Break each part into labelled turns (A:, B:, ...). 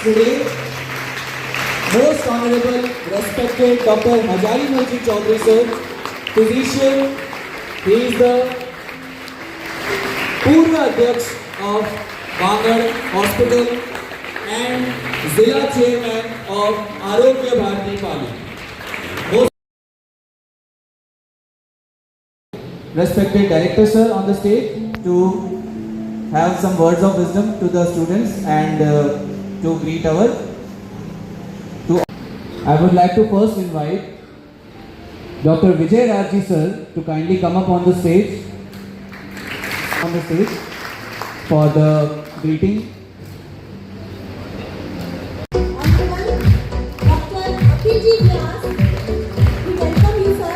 A: today, Most Honorable, respected Dr. Hajari Manji Chaudhary sir, physician. He is the Purva Adhyaksh of Bangar Hospital and Zilla Chairman of Arogya Bharati Pali. Respected Director sir on the stage to have some words of wisdom to the students and to greet our. I would like to first invite Dr. Vijay Rajji sir to kindly come up on the stage for the greeting.
B: Dr. Apiji Vyas, we welcome you, sir.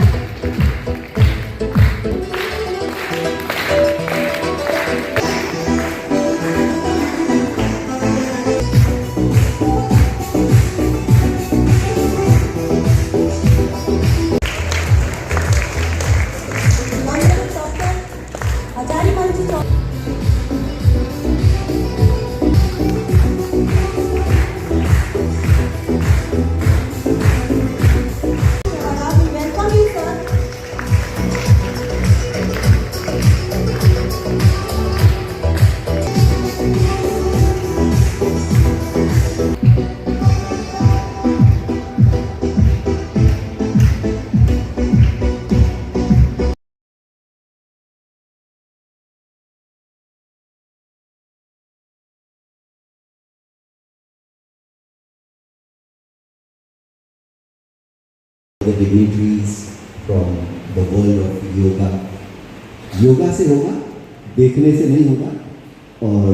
C: The dignitaries from the world of yoga. Yoga से होगा, देखने से नहीं होगा. और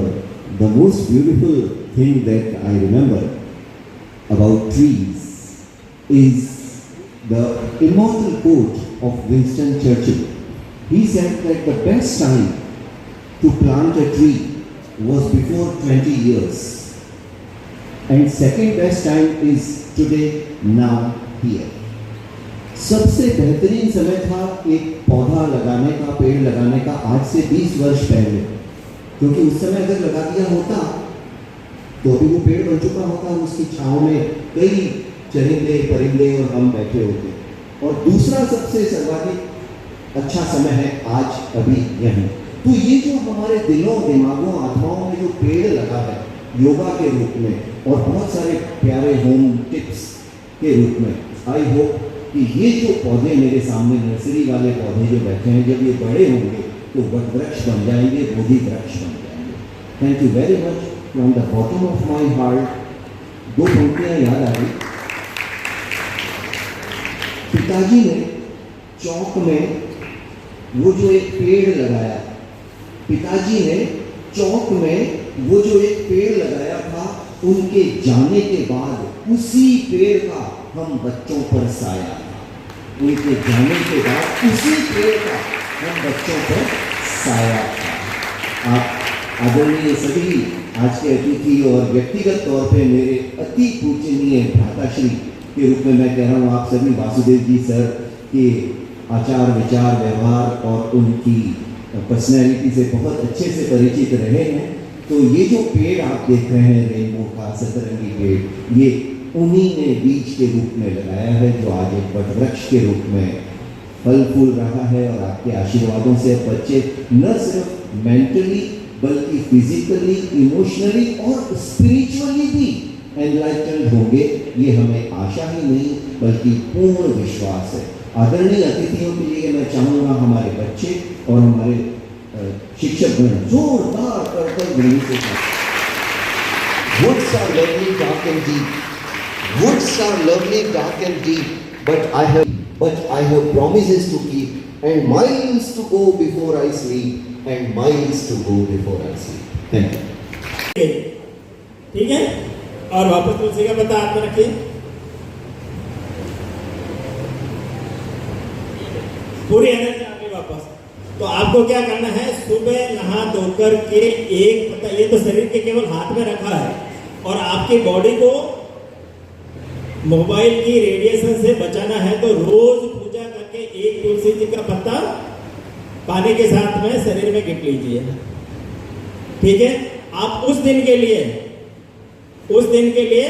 C: the most beautiful thing that I remember about trees is the immortal quote of Winston Churchill. He said that the best time to plant a tree was before 20 years, and second best time is today, now, here. सबसे बेहतरीन समय था एक पौधा लगाने का, पेड़ लगाने का आज से 20 वर्ष पहले, क्योंकि उस समय अगर लगा दिया होता तो अभी वो पेड़ बन चुका होता और उसकी छांव में कई चरिंदे परिंदे और हम बैठे होते. और दूसरा सबसे सर्वाधिक अच्छा समय है आज, अभी यहीं. तो ये जो हमारे दिलों दिमागों आत्माओं में जो पेड़ लगा है योगा के रूप में और बहुत सारे प्यारे होम टिप्स के रूप में, आई होप कि ये जो पौधे मेरे सामने नर्सरी वाले पौधे जो बैठे हैं, जब ये बड़े होंगे तो वट वृक्ष बन जाएंगे, बोधि वृक्ष बन जाएंगे. Thank you very much from the bottom of my heart. दो पंक्तियां याद आ गई. पिताजी ने चौक में वो जो एक पेड़ लगाया, पिताजी ने चौक में वो जो एक पेड़ लगाया था, उनके जाने के बाद उसी पेड़ का हम बच्चों पर साया था. उनके जाने के बाद उसी पेड़ का हम बच्चों पर साया था. आप आदरणीय सभी आज के अतिथि और व्यक्तिगत तौर पे मेरे अति पूजनीय भ्राताश्री के रूप में मैं कह रहा हूँ, आप सभी वासुदेव जी सर के आचार विचार व्यवहार और उनकी पर्सनैलिटी से बहुत अच्छे से परिचित रहे हैं. तो ये जो पेड़ आप देख रहे हैं रेनबो का सतरंगी पेड़, ये उन्हीं ने बीज के रूप में लगाया है, जो आज एक वटवृक्ष के रूप में फल फूल रहा है. और आपके आशीर्वादों से बच्चे न सिर्फ मेंटली बल्कि फिजिकली, इमोशनली और स्पिरिचुअली भी एनलाइटन्ड होंगे, ये हमें आशा ही नहीं बल्कि पूर्ण विश्वास है. आदरणीय अतिथियों के लिए मैं चाहूँगा हमारे बच्चे और हमारे शिक्षकगण जोरदार करतल ध्वनि से Woods are lovely, dark and deep. Woods are lovely, dark and deep. But I have promises to keep, and miles to go before I sleep, and miles to go before I sleep. Thank you.
D: ठीक है. और वापस तुलसी का पत्ता हाथ में रखिए. पूरी एनर्जी आगे वापस. तो आपको क्या करना है, सुबह नहा धोकर के एक पत्ता, ये तो शरीर के केवल हाथ में रखा है, और आपकी बॉडी को मोबाइल की रेडिएशन से बचाना है. तो रोज पूजा करके एक तुलसी जी का पत्ता पानी के साथ में शरीर में गिट लीजिए. ठीक है. आप उस दिन के लिए उस दिन के लिए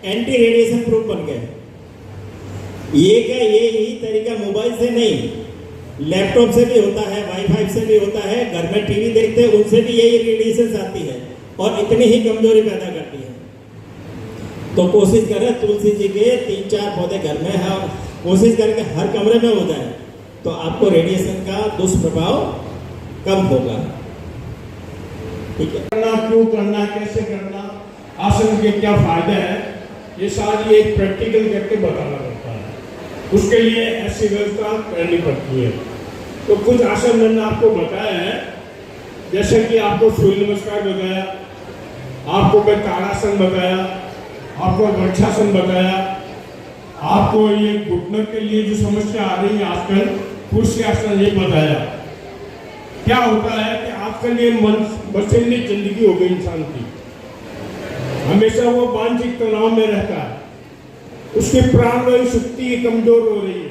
D: एंटी रेडिएशन प्रूफ बन गए। ये क्या, ये यही तरीका मोबाइल से नहीं, लैपटॉप से भी होता है, वाईफाई से भी होता है, घर में टीवी देखते हैं उनसे भी यही रेडिएशन आती है और इतनी ही कमजोरी पैदा करती है। तो कोशिश करें तुलसी जी के 3-4 पौधे घर में है, कोशिश करें कि हर कमरे में हो जाए, तो आपको रेडिएशन का दुष्प्रभाव कम होगा। ठीक है,
E: करना, क्यों करना, कैसे करना, आसन के क्या फायदे हैं, ये सारी एक प्रैक्टिकल करके बताना पड़ता है। उसके लिए ऐसी व्यवस्था करनी पड़ती है। तो कुछ आसन मैंने आपको बताया है, जैसे कि आपको सूर्य नमस्कार बताया, आपको मैं ताड़ासन बताया, आपको वृक्षासन बताया, आपको ये घुटनों के लिए जो समस्या आ रही है आजकल, कुर्सी आसन ये बताया। क्या होता है कि आजकल ये मशीनी जिंदगी हो गई इंसान की, हमेशा वो मानसिक तनाव में रहता है, उसकी प्राणवायु शक्ति कमजोर हो रही है,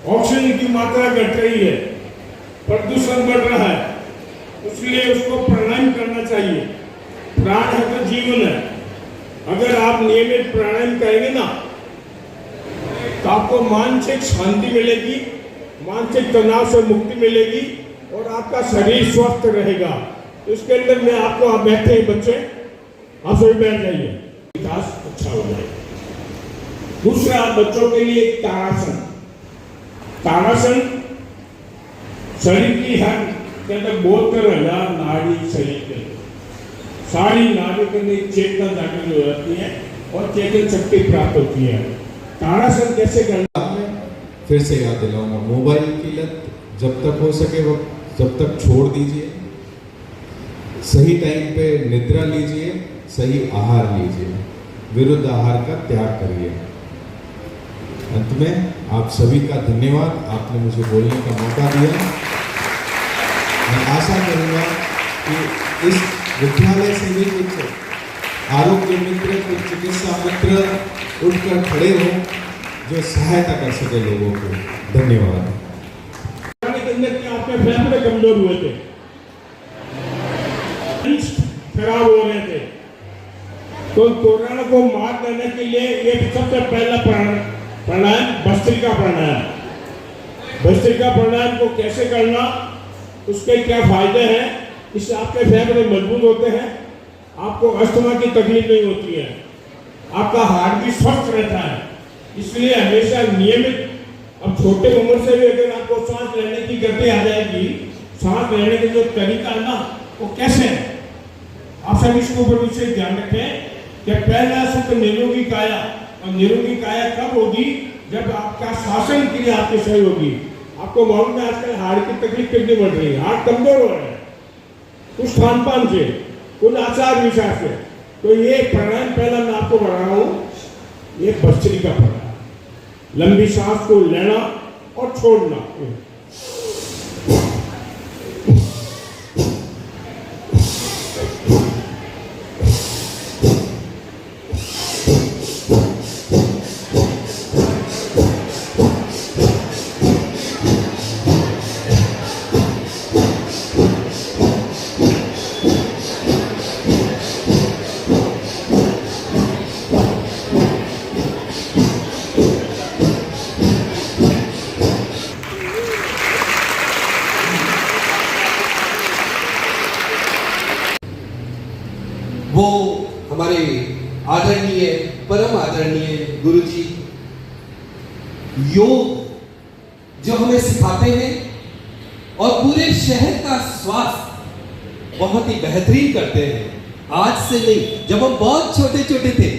E: ऑक्सीजन की मात्रा घट रही है, प्रदूषण बढ़ रहा है, इसलिए उसको प्राणायाम करना चाहिए। प्राण है तो जीवन है। अगर आप नियमित प्राणायाम करेंगे ना तो आपको मानसिक शांति मिलेगी, मानसिक तनाव से मुक्ति मिलेगी और आपका शरीर स्वस्थ रहेगा। तो इसके अंदर मैं आपको, आप बैठे हैं बच्चे, आप सभी बैठ जाइए, विकास अच्छा हो जाएगा। दूसरा, बच्चों के लिए ताड़ासन। ताड़ासन शरीर की हर के अंदर 72,000 नाड़ी शरीर के अंदर, सारी नाड़ियों के अंदर चेतना जागृत हो जाती है और चेतन शक्ति प्राप्त होती है। ताड़ासन कैसे करना है?
F: फिर से याद दिलाऊंगा, मोबाइल की लत जब तक हो सके वक्त जब तक छोड़ दीजिए, सही टाइम पे निद्रा लीजिए, सही आहार लीजिए, विरुद्ध आहार का त्याग करिए। अंत में आप सभी का धन्यवाद, आपने मुझे बोलने का मौका दिया। मैं आशा करूंगा कि इस विद्यालय से भी कुछ आरोग्य मित्र, कुछ चिकित्सा मित्र उठकर खड़े हों जो सहायता कर सके लोगों को। धन्यवाद।
E: आपके फेफड़े कमजोर हुए थे, खराब हो रहे थे, तो कोरोना को मात देने के लिए ये सबसे पहला प्राणायाम भस्त्रिका प्राणायाम। भस्त्रिका प्राणायाम को कैसे करना, उसके क्या फायदे हैं, इससे आपके फेफड़े मजबूत होते हैं, आपको अस्थमा की तकलीफ नहीं होती है, आपका हार्ट भी स्वस्थ रहता है। इसलिए हमेशा नियमित, अब छोटे उम्र से भी अगर आपको सांस लेने की गति आ जाएगी, सांस लेने का जो तरीका है ना वो कैसे है, आप सभी इसके ऊपर विशेष ध्यान रखें कि पहला सूत्र निरोगी काया, और निरोगी काया कब होगी, जब आपका शासन क्रिया आपके सही होगी। आपको मालूम है आजकल हार्ट की तकलीफ कितनी बढ़ रही है, हार्ट कमजोर हो रहा है, कुछ खान पान से, कुछ आचार विचार से। तो ये प्राणायाम पहला मैं आपको बता रहा हूँ, ये भस्त्रिका प्राणायाम, लंबी सांस को लेना और छोड़ना।
G: वो हमारे आदरणीय, परम आदरणीय गुरुजी योग जो हमें सिखाते हैं और पूरे शहर का स्वास्थ्य बहुत ही बेहतरीन करते हैं। आज से नहीं, जब हम बहुत छोटे छोटे थे,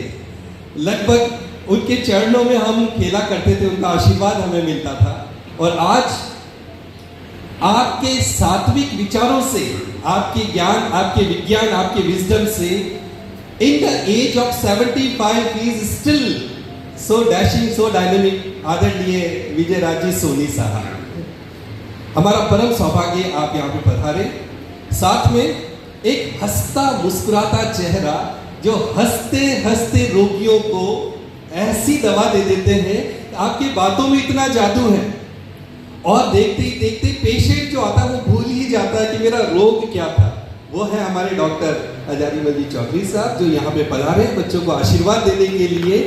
G: लगभग उनके चरणों में हम खेला करते थे, उनका आशीर्वाद हमें मिलता था। और आज आपके सात्विक विचारों से, आपके ज्ञान, आपके विज्ञान, आपके विजडम से, in the age of 75 he is still so dashing, so dynamic. आदरणीय विजय राजी सोनी साहब, हमारा परम सौभाग्य आप यहाँ पे पधारे, साथ में एक हंसता मुस्कुराता चेहरा जो हंसते हंसते रोगियों को ऐसी दवा दे देते हैं, आपकी बातों में इतना जादू है और देखते ही देखते पेशेंट जो आता है वो भूल ही जाता है कि मेरा रोग क्या था। वो है हमारे डॉक्टर हजारीमल जी चौधरी साहब, जो यहाँ पे पधारे हैं बच्चों को आशीर्वाद देने के लिए।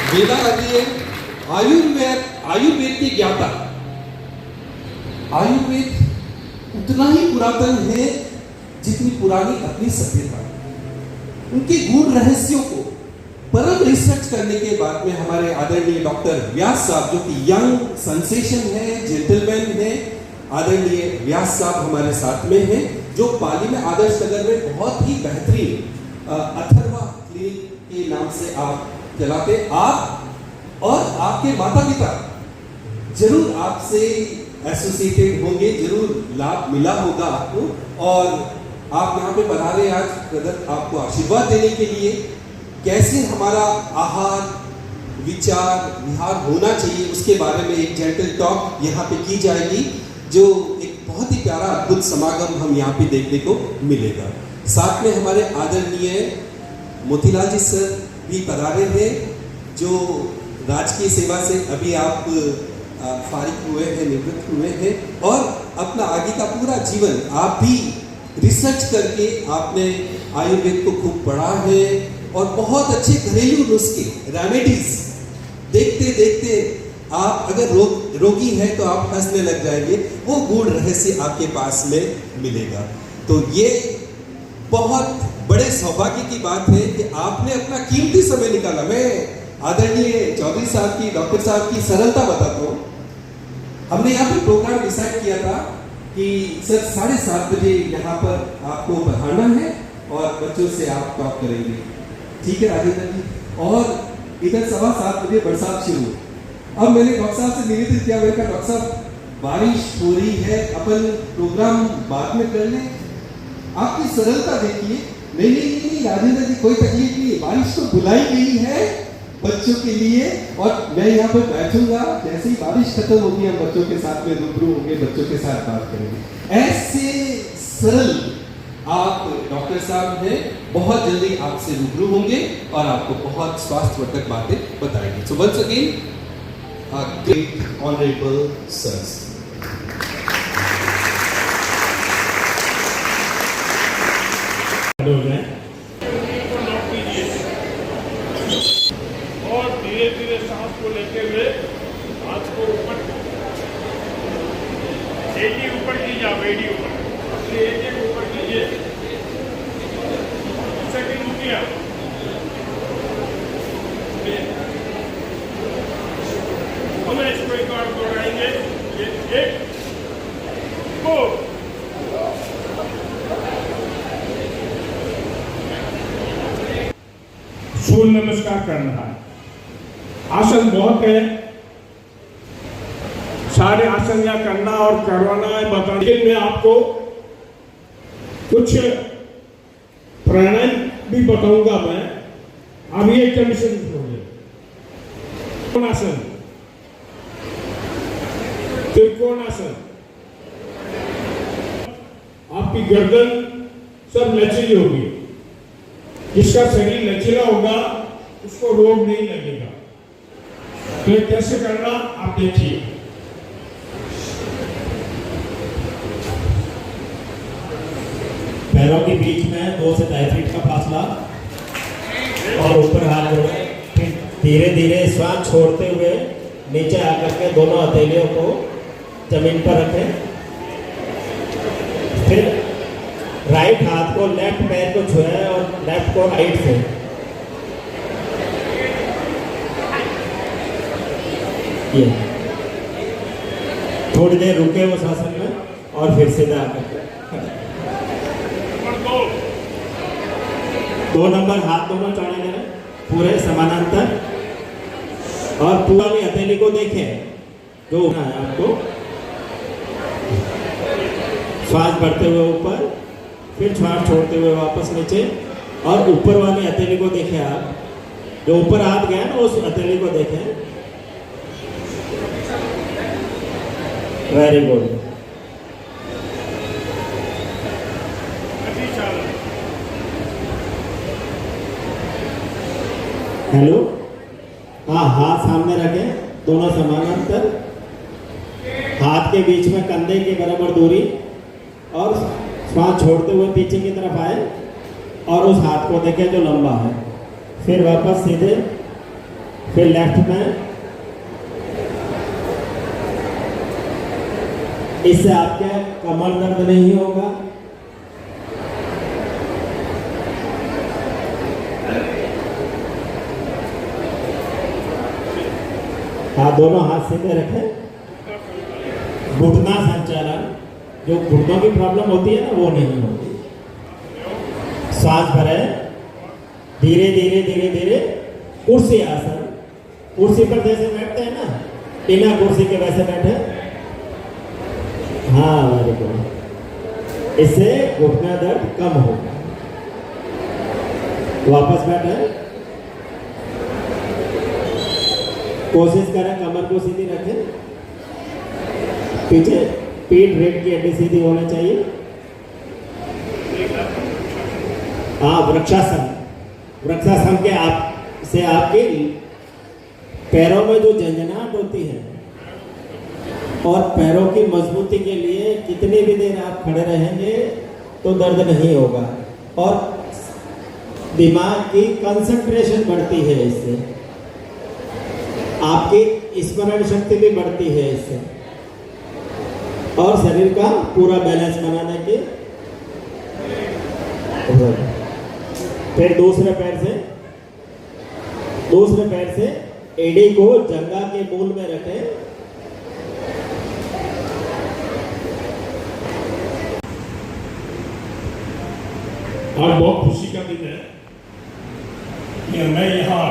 G: वेदा आदि आयुर्वेद के ज्ञाता। आयुर्वेद उतना ही पुरातन है जितनी पुरानी अपनी सभ्यता। उनके गूढ़ रहस्यों को परम रिसर्च करने के बाद में हमारे आदरणीय डॉक्टर व्यास साहब, जो कि यंग सेंसेशन है, जेंटलमैन है, आदरणीय व्यास साहब हमारे साथ में हैं, जो पाली में आदर्श नगर में बहुत ही बेहतरीन अथर्वा क्लिनिक के नाम से आप चलाते। आप और आपके माता पिता जरूर आपसे एसोसिएटेड होंगे, जरूर लाभ मिला होगा आपको, और आप यहाँ पे पधारे आज ब्रदर आपको आशीर्वाद देने के लिए। कैसे हमारा आहार विचार विहार होना चाहिए उसके बारे में एक जेंटल टॉक यहाँ पे की जाएगी, जो एक बहुत ही प्यारा अद्भुत समागम हम यहाँ पे देखने को मिलेगा। साथ में हमारे आदरणीय मोतीलाल जी सर भी पधारे हैं, जो राजकीय सेवा से अभी आप फारिग हुए हैं, निवृत्त हुए हैं, और अपना आगे का पूरा जीवन आप भी रिसर्च करके आपने आयुर्वेद को खूब पढ़ा है, और बहुत अच्छे घरेलू नुस्खे रेमेडीज देखते देखते आप अगर रोगी है तो आप हंसने लग जाएंगे। वो गूढ़ रहस्य आपके पास में मिलेगा। तो ये बहुत बड़े सौभाग्य की बात है कि आपने अपना कीमती समय निकाला। मैं आदरणीय चौधरी साहब की, डॉक्टर साहब की सरलता बताता हूँ। हमने यहाँ पे प्रोग्राम डिसाइड किया था कि सर 7:30 बजे यहाँ पर आपको पढ़ाना है और बच्चों से आप टॉक करेंगे, ठीक है राजेंद्र जी? और इधर 7:15 बजे बरसात शुरू। अब मैंने डॉक्टर साहब से निवेदन किया, मैंने कहा डॉक्टर साहब बारिश हो रही है, अपन प्रोग्राम बाद में कर लें। आपकी सरलता देखिए। नहीं राजेंद्र जी, कोई तकलीफ नहीं, बारिश तो बुलाई गई है बच्चों के लिए, और मैं यहाँ पर बैठूंगा, जैसे ही बारिश खत्म होगी हम बच्चों के साथ में रूबरू होंगे, बच्चों के साथ बात करेंगे। ऐसे सरल आप डॉक्टर साहब हैं, बहुत जल्दी आपसे रूबरू होंगे और आपको बहुत स्वास्थ्यवर्धक बातें बताएंगे। So once again great honourable sirs.
E: और धीरे धीरे सांस को लेते हुए हाथ को ऊपर, एडी ऊपर कीजिए, आप एडी ऊपर, अपनी एडी ऊपर कीजिए। सेकंड रुकिए, हम इसको एक बार दोहराएंगे। एक दो, सूर्य नमस्कार करना है। आसन बहुत है, सारे आसन यहाँ करना और करवाना है बताना। लेकिन मैं आपको कुछ प्राणायाम भी बताऊंगा। मैं अभी एक कंडीशन छोड़िए। त्रिकोणासन, त्रिकोणासन, आपकी गर्दन सब लचीली होगी। जिसका शरीर लचीला होगा उसको रोग नहीं लगेगा। तो ये कैसे करना आप देखिए।
D: पैरों के बीच में 2 से 2.5 फीट का फासला, और ऊपर हाथ जोड़े। फिर धीरे धीरे श्वास छोड़ते हुए नीचे आकर के दोनों हथेलियों को जमीन पर रखें। फिर राइट हाथ को लेफ्ट पैर को छुए और लेफ्ट को राइट से। ये थोड़ी देर रुके उस आसन में और फिर सीधा आकर 2 नंबर हाथ दोनों चौड़े करें पूरे समानांतर, और पूरा भी हथेली को देखें जो उठना है आपको। श्वास भरते हुए ऊपर, फिर श्वास छोड़ते हुए वापस नीचे, और ऊपर वाली हथेली को देखें आप। जो ऊपर हाथ गया ना उस हथेली को देखें। Very good. हेलो, हाँ हाथ सामने रखें, दोनों समानांतर, हाथ के बीच में कंधे के बराबर दूरी और श्वास छोड़ते हुए पीछे की तरफ आए और उस हाथ को देखें जो लंबा है। फिर वापस सीधे, फिर लेफ्ट में। इससे आपके कमर दर्द नहीं होगा। हाँ, दोनों हाथ सीधे रखें। घुटना संचालन, जो घुटनों की प्रॉब्लम होती है ना, वो नहीं होती। सांस भरे, धीरे धीरे धीरे धीरे। कुर्सी आसन, कुर्सी पर जैसे बैठते हैं ना, बिना कुर्सी के वैसे बैठे। हाँ, वेरी गुड। इससे घुटना दर्द कम होगा। वापस बैठे। कोशिश करें कमर को सीधी रखें। पीछे पीठ रीढ़ की हड्डी सीधी होनी चाहिए। हाँ, वृक्षासन। वृक्षासन के से आपके पैरों में जो झंझनाहट होती है और पैरों की मजबूती के लिए कितनी भी देर आप खड़े रहेंगे तो दर्द नहीं होगा और दिमाग की कंसंट्रेशन बढ़ती है इससे, आपकी स्मरण शक्ति भी बढ़ती है इससे और शरीर का पूरा बैलेंस बनाने के। फिर दूसरे पैर से एड़ी को जंघा के मूल में रखें।
E: आज बहुत खुशी का दिन है कि हमें यहाँ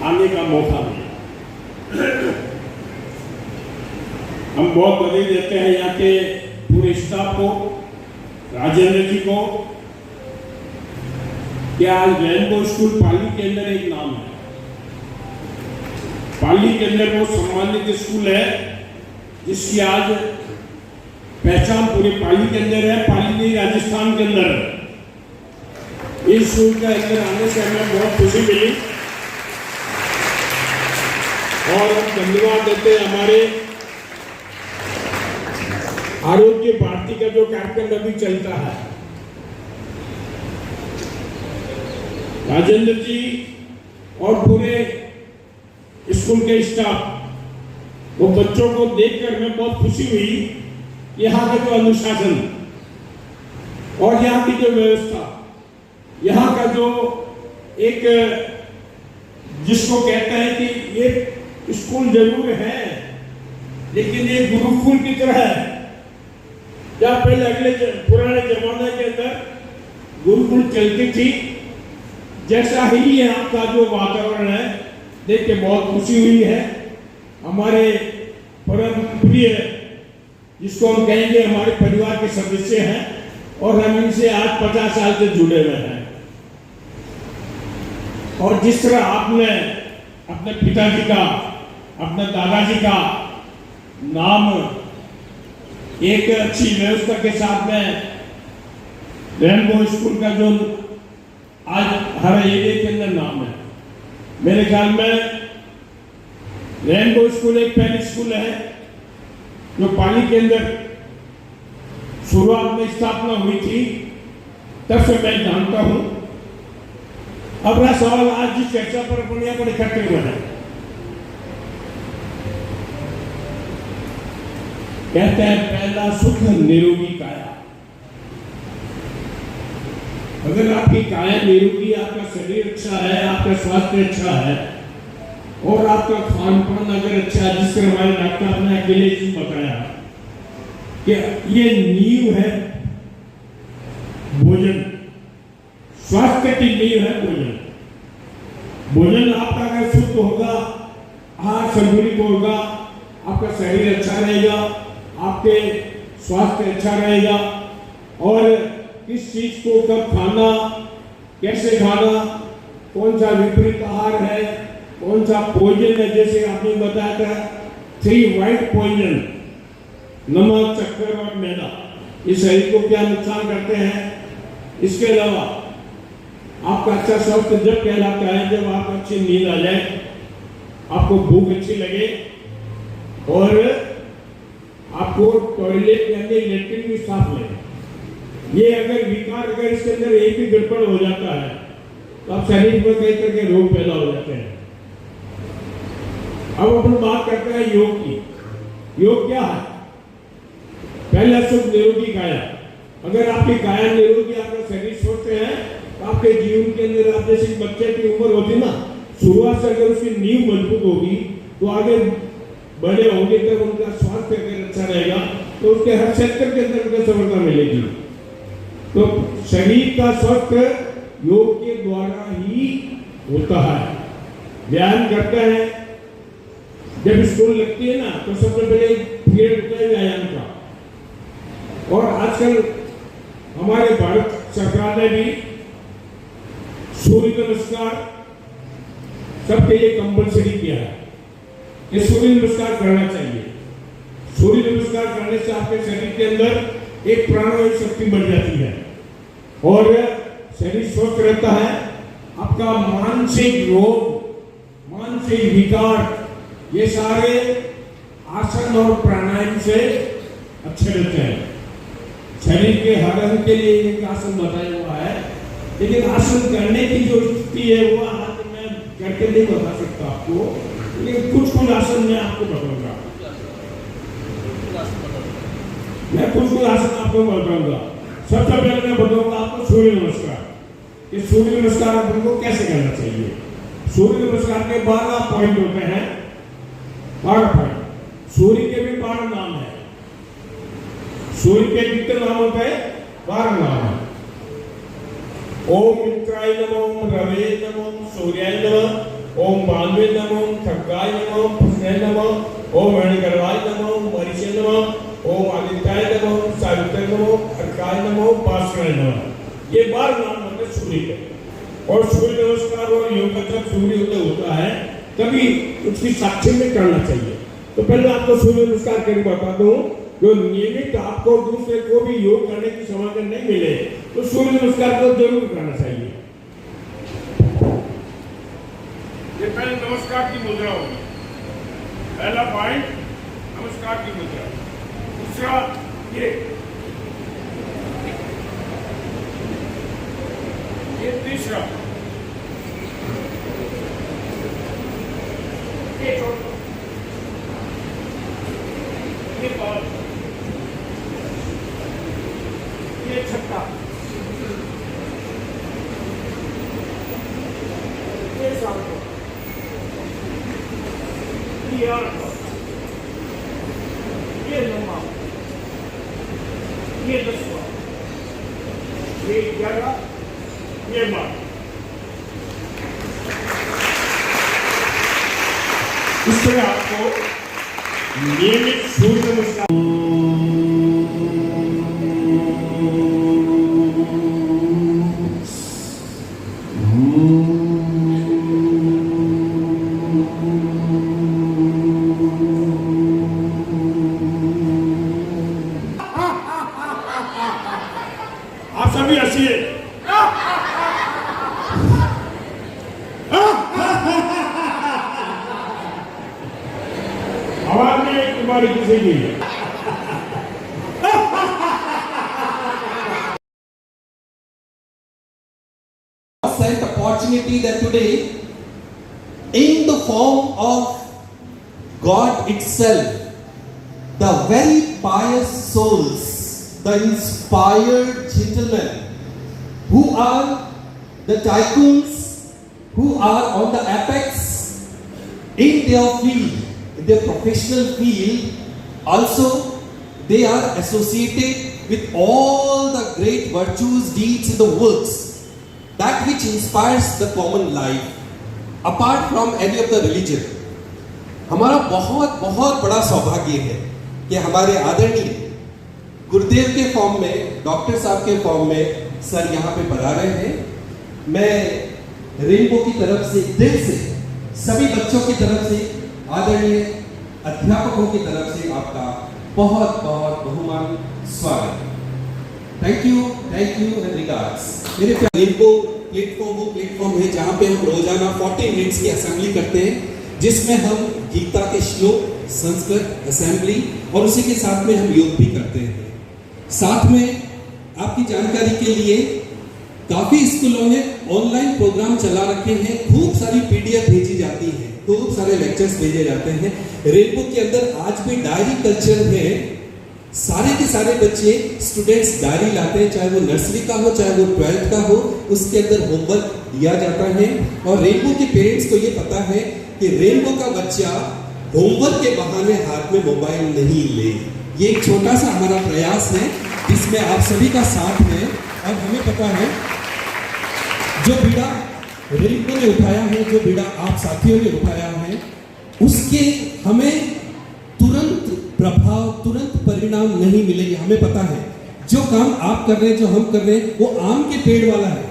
E: आने का मौका मिला। हम बहुत बधाई देते हैं यहाँ के पूरे स्टाफ को, राजेंद्र जी को, कि आज रेनबो स्कूल पाली के अंदर एक नाम है। पाली के अंदर वो सम्मानित स्कूल है जिसकी आज पहचान पूरे पाली के अंदर है, पाली नहीं राजस्थान के अंदर। इस स्कूल के अंदर आने से हमें बहुत खुशी मिली और हम धन्यवाद देते हैं हमारे आरोग्य भारती का जो कार्यक्रम अभी चलता है। राजेंद्र जी और पूरे स्कूल के स्टाफ, वो बच्चों को देखकर हमें बहुत खुशी हुई। यहाँ का जो अनुशासन और यहाँ की जो व्यवस्था, यहाँ का जो एक जिसको कहते हैं कि ये स्कूल जरूर है लेकिन ये गुरुकुल की तरह है। जहाँ पहले अगले पुराने जमाने के अंदर गुरुकुल चलती थी, जैसा ही यहाँ का जो वातावरण है देख के बहुत खुशी हुई है। हमारे परम प्रिय, जिसको हम कहेंगे हमारे परिवार के सदस्य हैं और हम इनसे आज 50 साल से जुड़े हुए हैं। और जिस तरह आपने अपने पिताजी का, अपने दादाजी का नाम एक अच्छी व्यवस्था के साथ में रेनबो स्कूल का जो आज हर एरिया के अंदर नाम है, मेरे ख्याल में रेनबो स्कूल एक पहली स्कूल है जो पाली के अंदर शुरुआत में स्थापना हुई थी, तब से मैं जानता हूं। अब रहा सवाल आज जिस चर्चा पर अपन यहाँ पर इकट्ठे हुए हैं, कहते हैं पहला सुख निरोगी काया। अगर आपकी काया निरोगी, आपका शरीर अच्छा है, आपका स्वास्थ्य अच्छा है और आपका खान पान अगर अच्छा है, जिस तरह हमारे डॉक्टर ने अकेले चीज बताया कि ये नींव है भोजन, स्वास्थ्य की नींव है भोजन। भोजन आपका अगर शुद्ध होगा, आहार संतुलित होगा, आपका शरीर अच्छा रहेगा, आपके स्वास्थ्य अच्छा रहेगा और किस चीज को कब खाना, कैसे खाना, कौन सा विपरीत आहार है, कौन सा पॉइजन है, जैसे आपने बताया था 3 वाइट पॉइजन, नमक, चक्कर और मैदा, ये शरीर को क्या नुकसान करते हैं। इसके अलावा आपका अच्छा स्वास्थ्य जब कहलाता है जब आपको अच्छी नींद आ जाए, आपको भूख अच्छी लगे, और आपको टॉयलेट यानी लेटरिन भी साफ लेना। ये अगर विकार अगर इसके अंदर एक भी गड़बड़ हो जाता है तो आप शरीर में कई तरह के रोग पैदा हो जाते हैं। अब अपन बात करते हैं योग की। योग क्या है? पहला सुख निरोगी काया। अगर आपकी काया निरोगी, आपका शरीर स्वस्थ है तो आपके जीवन के अंदर आप जैसे बच्चे की उम्र होती ना, शुरुआत से अगर उसकी नींव मजबूत होगी तो आगे बड़े होंगे तक उनका स्वास्थ्य अगर अच्छा रहेगा तो उसके हर क्षेत्र के अंदर उनको सफलता मिलेगी। तो शरीर का स्वस्थ योग के द्वारा ही होता है। व्यायाम करते हैं, जब स्कूल लगती है ना तो सबसे पहले पीरियड होता है व्यायाम का। और आजकल हमारे भारत सरकार ने भी सूर्य नमस्कार सबके लिए कंपलसरी किया है कि सूर्य नमस्कार करना चाहिए। सूर्य नमस्कार करने से आपके शरीर के अंदर एक प्राणवायु शक्ति बढ़ जाती है और शरीर स्वस्थ रहता है। आपका मानसिक रोग, मानसिक विकार, ये सारे आसन और प्राणायाम से अच्छे रहते हैं। शरीर के हर अंग के लिए एक आसन बताया हुआ है, लेकिन आसन करने की जो स्थिति है वो आज मैं करके नहीं बता सकता आपको, लेकिन कुछ आसन मैं आपको बताऊंगा। मैं कुछ आसन आपको बताऊंगा। सबसे पहले मैं बताऊंगा आपको सूर्य नमस्कार। कि सूर्य नमस्कार आपको कैसे करना चाहिए। सूर्य नमस्कार के 12 पॉइंट होते हैं। 12 पॉइंट। सूर्य के भी 12 नाम है। सूर्य के कितने नाम होते हैं? 12 नाम है। ओम मित्राय नमः, ओम रवे नमः, ओम सूर्याय नमः, ओम भानुवे नमः, ओम खग्गाय नमः, ओम कृष्णाय नमः, ओम हिरण्यगर्भाय नमः, ओम मरीचे नमः, ओम आदित्याय नमः, ओम सावित्र्याय नमः, ओम अर्काय नमः, ओम भास्कराय नमः। ये 12 नाम होते हैं सूर्य के। और सूर्य नमस्कार और योग जब सूर्य उदय होता है तभी उसकी साक्षी में करना चाहिए। तो पहले आपको सूर्य नमस्कार करके बताता हूँ। जो नियमित आपको दूसरे को भी योग करने की समय नहीं मिले तो सूर्य नमस्कार को जरूर करना चाहिए। ये पहले नमस्कार की मुद्रा होगी। पहला पॉइंट नमस्कार की मुद्रा। दूसरा ये तीसरा ये चौथा ये पांचवा ये छठा ये सातवां ये आठवां ये नौवां ये 10वां ये 11 ये 12। इस तरह आपको नियमित सूर्य नमस्कार आप सभी हंसिए। आवाज में एक तुम्हारी किसी की
G: sent opportunity that today in the form of God itself, the very pious souls, the inspired gentlemen who are the tycoons, who are on the apex in their field, in their professional field, also they are associated with all the great virtues, deeds, and the works that which inspires the common life apart from any of the religion. हमारा बहुत बहुत बड़ा सौभाग्य है कि हमारे आदरणीय गुरुदेव के फॉर्म में, डॉक्टर साहब के फॉर्म में सर यहाँ पे बना रहे हैं। मैं रेनबो की तरफ से, दिल से, सभी बच्चों की तरफ से, आदरणीय अध्यापकों की तरफ से आपका बहुत बहुत बहुमान स्वागत। Thank you and regards. मेरे रेनबो प्लेटफॉर्म वो प्लेटफॉर्म है जहाँ पे हम रोजाना 40 मिनट्स की असेंबली करते हैं, जिसमें हम गीता के श्लोक, संस्कृत, असेंबली और उसी के साथ में हम योग भी करते हैं। साथ में आपकी जानकारी के लिए काफी स्कूलों ने ऑनलाइन प्रोग्राम चला रखे हैं, खूब सारी पीडीएफ भेजी जाती है, खूब सारे लेक्चर्स भेजे जाते हैं। रेनबो के अंदर आज भी डायरी कल्चर है, सारे के सारे बच्चे स्टूडेंट्स डायरी लाते हैं, चाहे वो नर्सरी का हो चाहे वो 12th का हो, उसके अंदर होमवर्क दिया जाता है। और रेनबो के पेरेंट्स को ये पता है कि रेनबो का बच्चा होमवर्क के बहाने हाथ में मोबाइल नहीं ले। ये एक छोटा सा हमारा प्रयास है जिसमें आप सभी का साथ है। और हमें पता है जो बीड़ा रेनबो ने उठाया है, जो बीड़ा आप साथियों ने उठाया है, उसके हमें तुरंत प्रभाव, तुरंत परिणाम नहीं मिलेंगे। हमें पता है जो काम आप कर रहे हैं, जो हम कर रहे हैं, वो आम के पेड़ वाला है।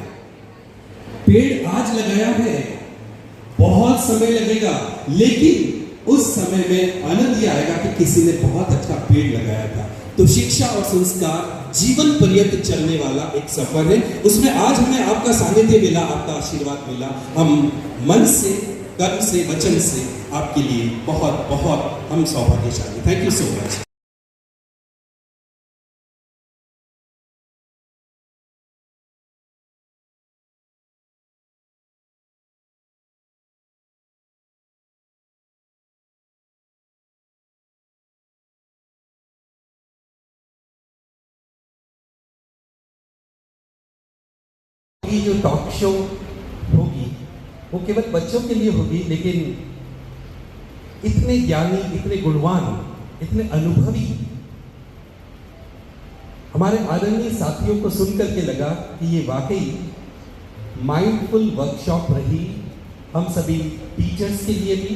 G: पेड़ आज लगाया है, बहुत समय लगेगा, लेकिन उस समय में आनंद ये आएगा कि किसी ने बहुत अच्छा पेड़ लगाया था। तो शिक्षा और संस्कार जीवन पर्यंत चलने वाला एक सफर है, उसमें आज हमें आपका सानिध्य मिला, आपका आशीर्वाद मिला। हम मन से, कर्म से, वचन से आपके लिए बहुत बहुत हम सौभाग्यशाली। Thank you so much. ये जो टॉक शो होगी वो केवल बच्चों के लिए होगी, लेकिन इतने ज्ञानी, इतने गुणवान, इतने अनुभवी हमारे आदरणीय साथियों को सुनकर के लगा कि ये वाकई माइंडफुल वर्कशॉप रही, हम सभी टीचर्स के लिए भी,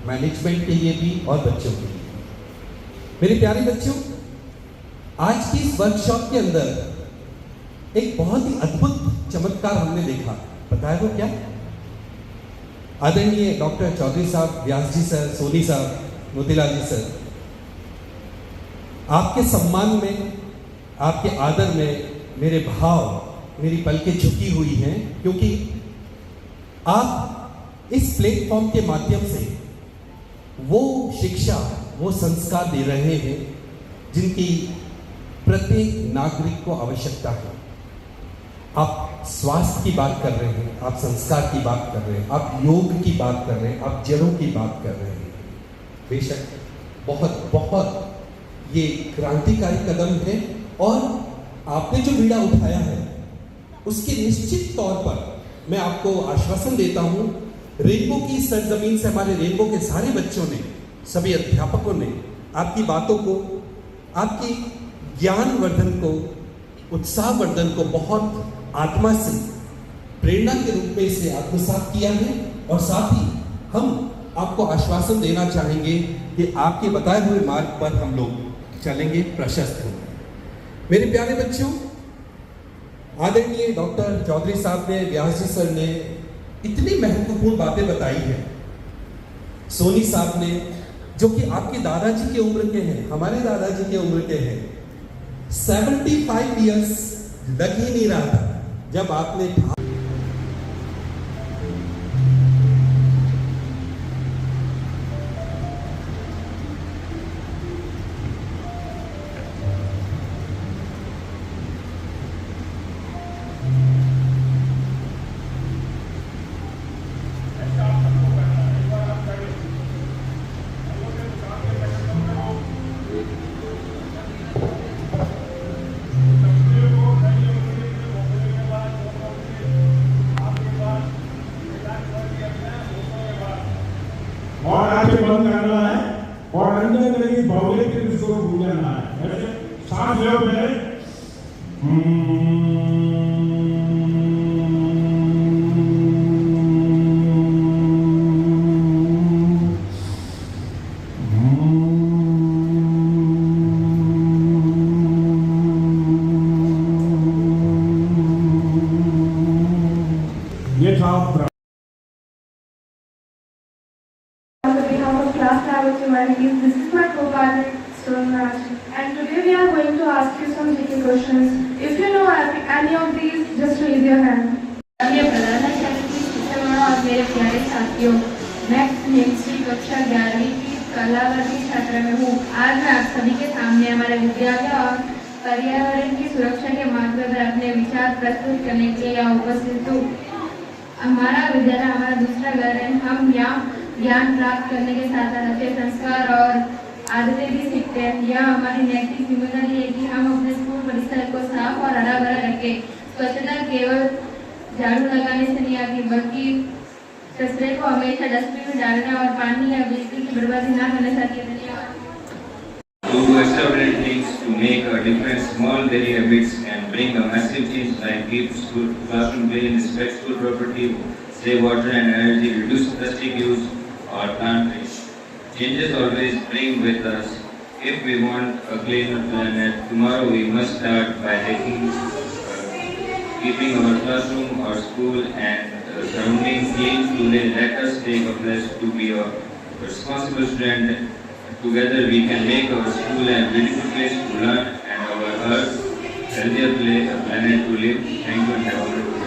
G: मैनेजमेंट के लिए भी और बच्चों के लिए। मेरे प्यारे बच्चों, आज की इस वर्कशॉप के अंदर एक बहुत ही अद्भुत चमत्कार हमने देखा। पता है वो क्या? आदरणीय डॉक्टर चौधरी साहब, व्यास जी सर, सोनी साहब, मोतीलाल जी सर, आपके सम्मान में, आपके आदर में मेरे भाव, मेरी पलकें झुकी हुई हैं, क्योंकि आप इस प्लेटफॉर्म के माध्यम से वो शिक्षा, वो संस्कार दे रहे हैं जिनकी प्रत्येक नागरिक को आवश्यकता है। आप स्वास्थ्य की बात कर रहे हैं, आप संस्कार की बात कर रहे हैं, आप योग की बात कर रहे हैं, आप जड़ों की बात कर रहे हैं। बेशक बहुत बहुत ये क्रांतिकारी कदम है, और आपने जो बीड़ा उठाया है उसके निश्चित तौर पर मैं आपको आश्वासन देता हूं, रेनबो की सरजमीन से हमारे रेनबो के सारे बच्चों ने, सभी अध्यापकों ने आपकी बातों को, आपकी ज्ञान वर्धन को, उत्साह वर्धन को बहुत आत्मा से, प्रेरणा के रूप में इसे आत्मसात किया है। और साथ ही हम आपको आश्वासन देना चाहेंगे कि आपके बताए हुए मार्ग पर हम लोग चलेंगे, प्रशस्त होंगे। मेरे प्यारे बच्चों, आदरणीय डॉक्टर चौधरी साहब ने, व्यास जी सर ने इतनी महत्वपूर्ण बातें बताई हैं। सोनी साहब ने, जो कि आपके दादाजी की उम्र के हैं, हमारे दादाजी की उम्र के हैं, 75 इयर्स लग ही नहीं रहा था जब आपने
E: और आंखें बंद करना है और अंदर अंदर की बावले के उसको भूलना है। ऐसे सांस लो पहले, ये था
H: Class Lab of Humanities. This is my co-pilot Sonraj, and today we are going to ask you some GK questions. If you know any of these, just raise your hand.
B: ये प्रधानाचार्य की शिक्षा और मेरे प्यारे साथियों, मैं हिंदी कक्षा 11वीं
H: कलावती छात्रा में हूँ। आज मैं आप सभी के सामने हमारे विद्यालय और पर्यावरण की सुरक्षा के महत्व पर अपने विचार प्रस्तुत करने के लिए यहाँ उपस्थित हूँ। हमारा विद्यालय हमारा दूसरा घर है। हम यहाँ ज्ञान प्राप्त करने के साथ साथ अच्छे संस्कार और आदतें भी सीखते हैं। यह हमारी नैतिक जिम्मेदारी है कि हम अपने स्कूल परिसर को साफ और हरा भरा रखें। स्वच्छता केवल झाड़ू लगाने से नहीं आती, बल्कि कचरे को हमेशा डस्टबिन में डालना और पानी या बिजली की बर्बादी ना करने से आती है। धन्यवाद।
I: Do extraordinary things to make a difference, small daily habits and bring a massive change like keep school classroom clean, respect school property, save water and energy, reduce plastic use or plant trees. Changes always bring with us. If we want a cleaner planet, tomorrow we must start by keeping our classroom, our school and surroundings clean. Today let us take a pledge to be a responsible student. Together we can make our school a beautiful place to learn and our earth healthier place, a planet to live. Thank you and have a wonderful day.